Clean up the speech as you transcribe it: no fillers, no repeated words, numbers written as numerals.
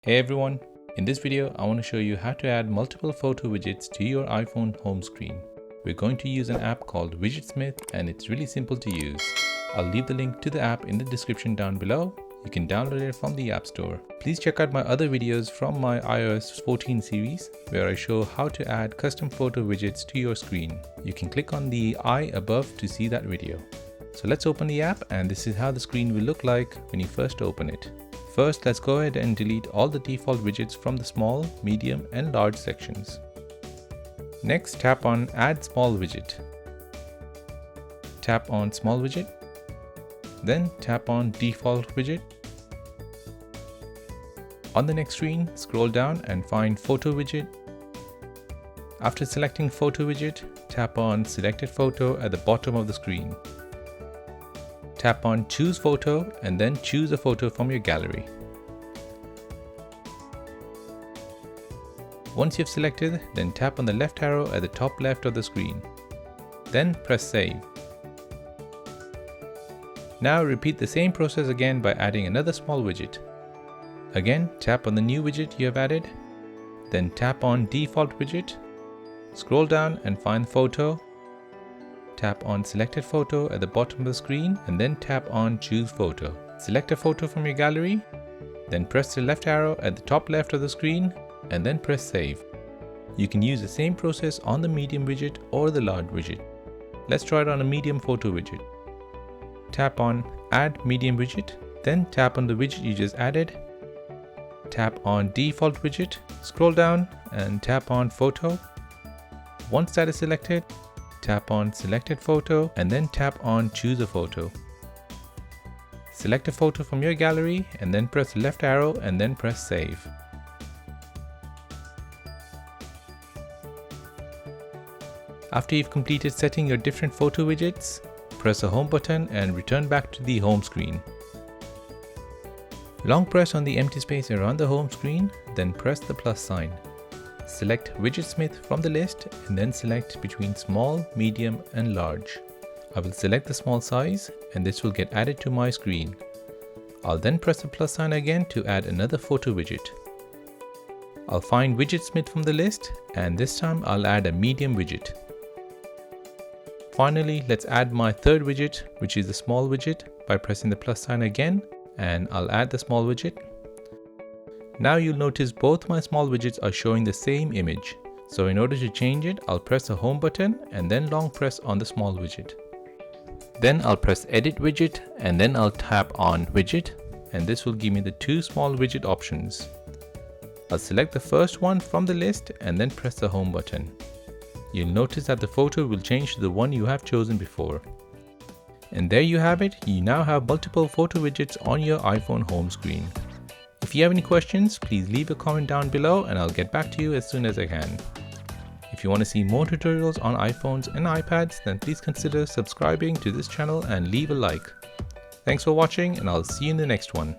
Hey everyone, in this video I want to show you how to add multiple photo widgets to your iPhone home screen. We're going to use an app called Widgetsmith and it's really simple to use. I'll leave the link to the app in the description down below. You can download it from the App Store. Please check out my other videos from my iOS 14 series where I show how to add custom photo widgets to your screen. You can click on the I above to see that video. So let's open the app and this is how the screen will look like when you first open it. First, let's go ahead and delete all the default widgets from the small, medium and large sections. Next, tap on Add Small Widget. Tap on Small Widget. Then tap on Default Widget. On the next screen, scroll down and find Photo Widget. After selecting Photo Widget, tap on Selected Photo at the bottom of the screen. Tap on Choose Photo and then choose a photo from your gallery. Once you've selected, then tap on the left arrow at the top left of the screen. Then press Save. Now repeat the same process again by adding another small widget. Again, tap on the new widget you have added. Then tap on Default Widget. Scroll down and find Photo. Tap on Selected Photo at the bottom of the screen and then tap on Choose Photo. Select a photo from your gallery, then press the left arrow at the top left of the screen and then press Save. You can use the same process on the medium widget or the large widget. Let's try it on a medium photo widget. Tap on Add Medium Widget, then tap on the widget you just added. Tap on Default Widget, scroll down and tap on Photo. Once that is selected, tap on Selected Photo and then tap on Choose a Photo. Select a photo from your gallery and then press the left arrow and then press Save. After you've completed setting your different photo widgets, press the Home button and return back to the home screen. Long press on the empty space around the home screen, then press the plus sign. Select Widgetsmith from the list and then select between small, medium and large. I will select the small size and this will get added to my screen. I'll then press the plus sign again to add another photo widget. I'll find Widgetsmith from the list and this time I'll add a medium widget. Finally, let's add my third widget, which is the small widget, by pressing the plus sign again, and I'll add the small widget. Now you'll notice both my small widgets are showing the same image. So in order to change it, I'll press the Home button and then long press on the small widget. Then I'll press Edit Widget and then I'll tap on Widget and this will give me the two small widget options. I'll select the first one from the list and then press the Home button. You'll notice that the photo will change to the one you have chosen before. And there you have it, you now have multiple photo widgets on your iPhone home screen. If you have any questions, please leave a comment down below and I'll get back to you as soon as I can. If you want to see more tutorials on iPhones and iPads, then please consider subscribing to this channel and leave a like. Thanks for watching and I'll see you in the next one.